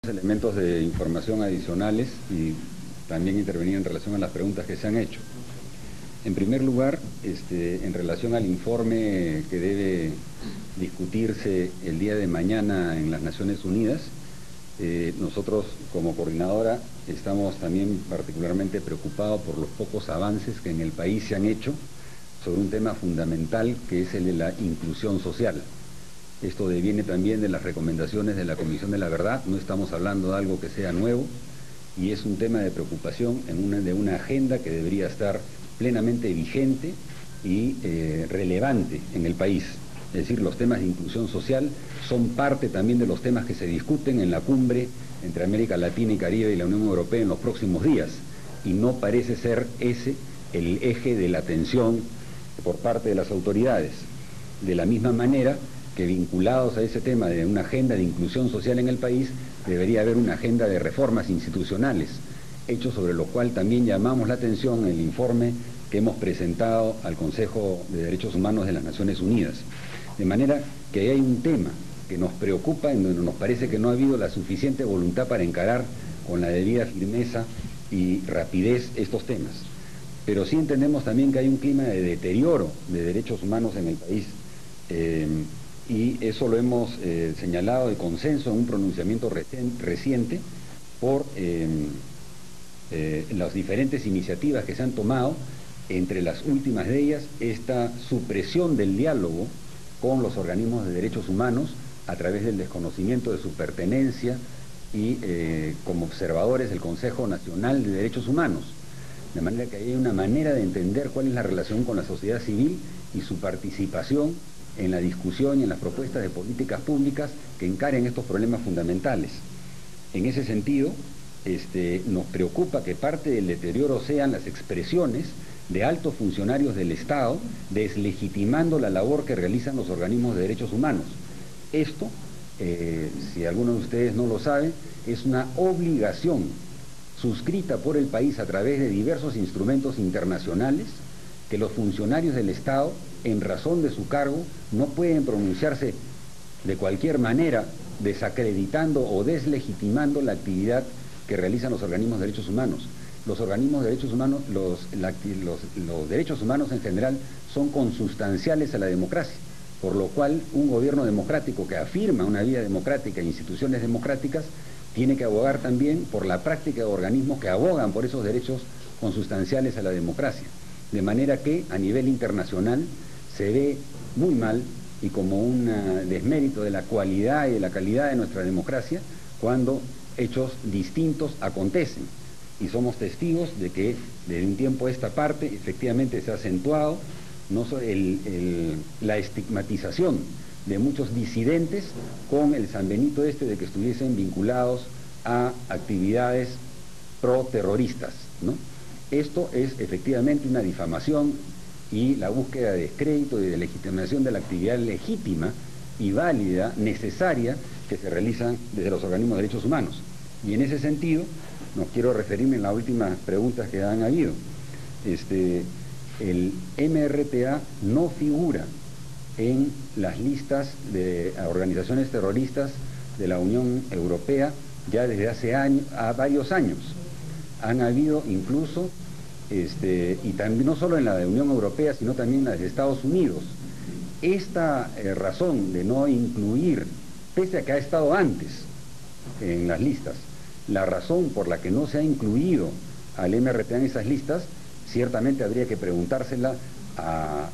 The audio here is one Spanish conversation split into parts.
Elementos de información adicionales y también intervenir en relación a las preguntas que se han hecho. En primer lugar, en relación al informe que debe discutirse el día de mañana en las Naciones Unidas, nosotros como coordinadora estamos también particularmente preocupados por los pocos avances que en el país se han hecho sobre un tema fundamental que es el de la inclusión social. Esto deviene también de las recomendaciones de la Comisión de la Verdad, no estamos hablando de algo que sea nuevo y es un tema de preocupación de una agenda que debería estar plenamente vigente y relevante en el país. Es decir, los temas de inclusión social son parte también de los temas que se discuten en la cumbre entre América Latina y Caribe y la Unión Europea en los próximos días y no parece ser ese el eje de la atención por parte de las autoridades. De la misma manera que vinculados a ese tema de una agenda de inclusión social en el país, debería haber una agenda de reformas institucionales, hecho sobre lo cual también llamamos la atención en el informe que hemos presentado al Consejo de Derechos Humanos de las Naciones Unidas. De manera que hay un tema que nos preocupa, en donde nos parece que no ha habido la suficiente voluntad para encarar con la debida firmeza y rapidez estos temas. Pero sí entendemos también que hay un clima de deterioro de derechos humanos en el país, y eso lo hemos señalado de consenso en un pronunciamiento reciente por las diferentes iniciativas que se han tomado, entre las últimas de ellas esta supresión del diálogo con los organismos de derechos humanos a través del desconocimiento de su pertenencia y como observadores del Consejo Nacional de Derechos Humanos. De manera que hay una manera de entender cuál es la relación con la sociedad civil y su participación en la discusión y en las propuestas de políticas públicas que encaren estos problemas fundamentales. En ese sentido, nos preocupa que parte del deterioro sean las expresiones de altos funcionarios del Estado deslegitimando la labor que realizan los organismos de derechos humanos. Esto, si alguno de ustedes no lo sabe, es una obligación suscrita por el país a través de diversos instrumentos internacionales que los funcionarios del Estado, en razón de su cargo, no pueden pronunciarse de cualquier manera desacreditando o deslegitimando la actividad que realizan los organismos de derechos humanos. Los organismos de derechos humanos, los derechos humanos en general son consustanciales a la democracia, por lo cual un gobierno democrático que afirma una vía democrática e instituciones democráticas tiene que abogar también por la práctica de organismos que abogan por esos derechos consustanciales a la democracia. De manera que a nivel internacional se ve muy mal y como un desmérito de la cualidad y de la calidad de nuestra democracia cuando hechos distintos acontecen. Y somos testigos de que desde un tiempo a esta parte efectivamente se ha acentuado la estigmatización de muchos disidentes con el sanbenito de que estuviesen vinculados a actividades pro-terroristas, ¿no? Esto es efectivamente una difamación y la búsqueda de descrédito y de legitimación de la actividad legítima y válida, necesaria, que se realizan desde los organismos de derechos humanos. Y en ese sentido, no quiero referirme en las últimas preguntas que han habido. El MRTA no figura en las listas de organizaciones terroristas de la Unión Europea ya desde hace varios años. Han habido incluso, y también no solo en la de Unión Europea, sino también en la de Estados Unidos. Esta razón de no incluir, pese a que ha estado antes en las listas, la razón por la que no se ha incluido al MRTA en esas listas, ciertamente habría que preguntársela a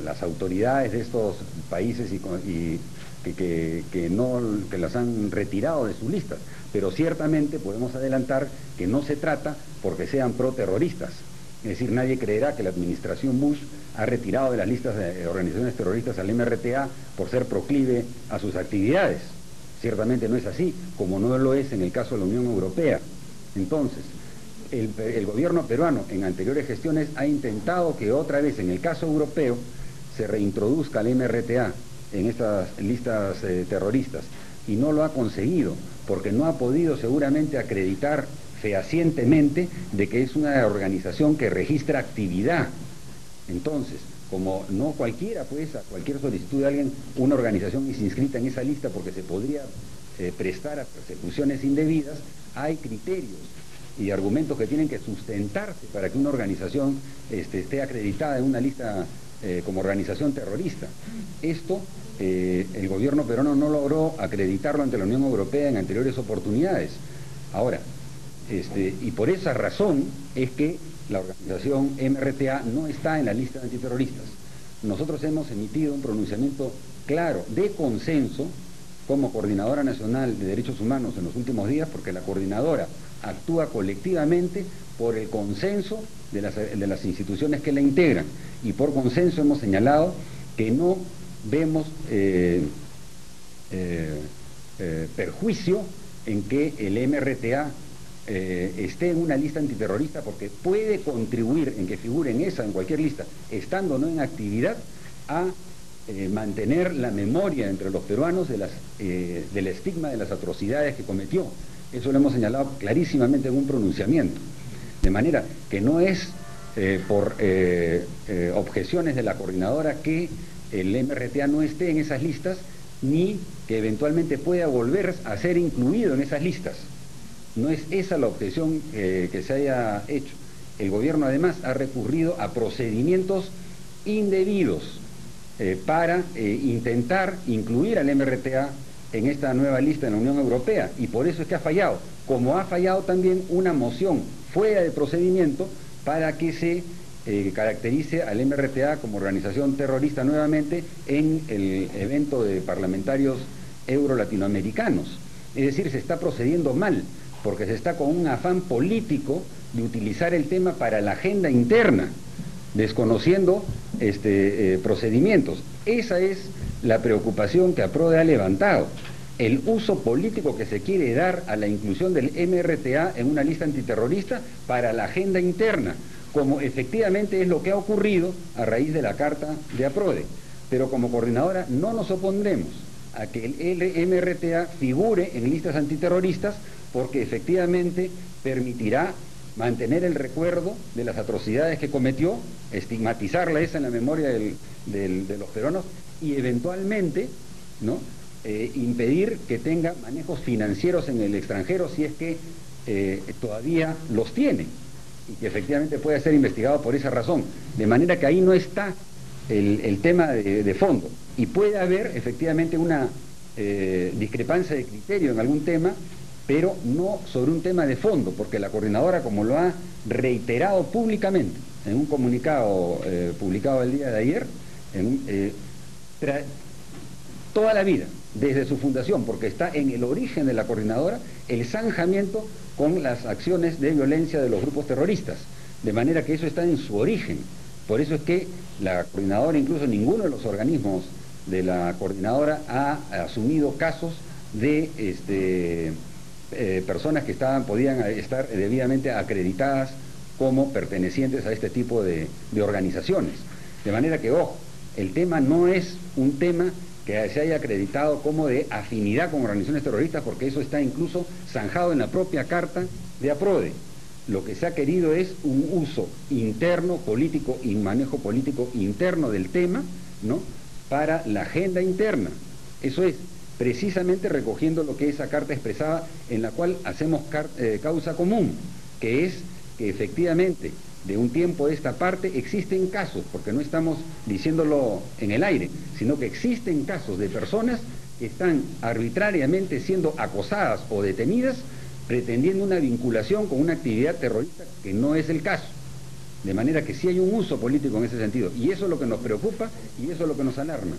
las autoridades de estos países que las han retirado de sus listas, pero ciertamente podemos adelantar que no se trata porque sean pro-terroristas. Es decir, nadie creerá que la administración Bush ha retirado de las listas de organizaciones terroristas al MRTA por ser proclive a sus actividades. Ciertamente no es así, como no lo es en el caso de la Unión Europea. Entonces, el gobierno peruano en anteriores gestiones ha intentado que otra vez en el caso europeo se reintroduzca el MRTA en estas listas terroristas y no lo ha conseguido porque no ha podido seguramente acreditar fehacientemente de que es una organización que registra actividad. Entonces, como no cualquiera, pues a cualquier solicitud de alguien, una organización es inscrita en esa lista porque se podría prestar a persecuciones indebidas, hay criterios y argumentos que tienen que sustentarse para que una organización esté acreditada en una lista como organización terrorista. Esto el gobierno peruano no logró acreditarlo ante la Unión Europea en anteriores oportunidades. Ahora, y por esa razón es que la organización MRTA no está en la lista de antiterroristas. Nosotros hemos emitido un pronunciamiento claro de consenso como Coordinadora Nacional de Derechos Humanos en los últimos días, porque la coordinadora actúa colectivamente por el consenso de las instituciones que la integran, y por consenso hemos señalado que no vemos perjuicio en que el MRTA esté en una lista antiterrorista, porque puede contribuir en que figure en esa, en cualquier lista, estando o no en actividad, a mantener la memoria entre los peruanos del estigma de las atrocidades que cometió. Eso lo hemos señalado clarísimamente en un pronunciamiento. De manera que no es por objeciones de la coordinadora que el MRTA no esté en esas listas, ni que eventualmente pueda volver a ser incluido en esas listas. No es esa la objeción que se haya hecho. El gobierno además ha recurrido a procedimientos indebidos para intentar incluir al MRTA en esta nueva lista de la Unión Europea, y por eso es que ha fallado, como ha fallado también una moción fuera de procedimiento para que se caracterice al MRTA como organización terrorista nuevamente en el evento de parlamentarios euro-latinoamericanos. Es decir, se está procediendo mal, porque se está con un afán político de utilizar el tema para la agenda interna, desconociendo procedimientos. Esa es la preocupación que APRODE ha levantado, el uso político que se quiere dar a la inclusión del MRTA en una lista antiterrorista para la agenda interna, como efectivamente es lo que ha ocurrido a raíz de la carta de APRODE. Pero como coordinadora no nos opondremos a que el MRTA figure en listas antiterroristas, porque efectivamente permitirá mantener el recuerdo de las atrocidades que cometió, estigmatizarla esa en la memoria de los peruanos, y eventualmente, ¿no?, impedir que tenga manejos financieros en el extranjero, si es que todavía los tiene, y que efectivamente pueda ser investigado por esa razón. De manera que ahí no está el tema de fondo, y puede haber efectivamente una discrepancia de criterio en algún tema, pero no sobre un tema de fondo, porque la coordinadora, como lo ha reiterado públicamente en un comunicado publicado el día de ayer, toda la vida, desde su fundación, porque está en el origen de la coordinadora, el zanjamiento con las acciones de violencia de los grupos terroristas, de manera que eso está en su origen. Por eso es que la coordinadora, incluso ninguno de los organismos de la coordinadora ha asumido casos de personas que podían estar debidamente acreditadas como pertenecientes a este tipo de organizaciones. De manera que, ojo, el tema no es un tema que se haya acreditado como de afinidad con organizaciones terroristas, porque eso está incluso zanjado en la propia carta de APRODE. Lo que se ha querido es un uso interno político y manejo político interno del tema, ¿no?, para la agenda interna. Eso es, precisamente recogiendo lo que esa carta expresaba, en la cual hacemos causa común, que es que efectivamente de un tiempo de esta parte existen casos, porque no estamos diciéndolo en el aire, sino que existen casos de personas que están arbitrariamente siendo acosadas o detenidas pretendiendo una vinculación con una actividad terrorista, que no es el caso. De manera que sí hay un uso político en ese sentido, y eso es lo que nos preocupa y eso es lo que nos alarma.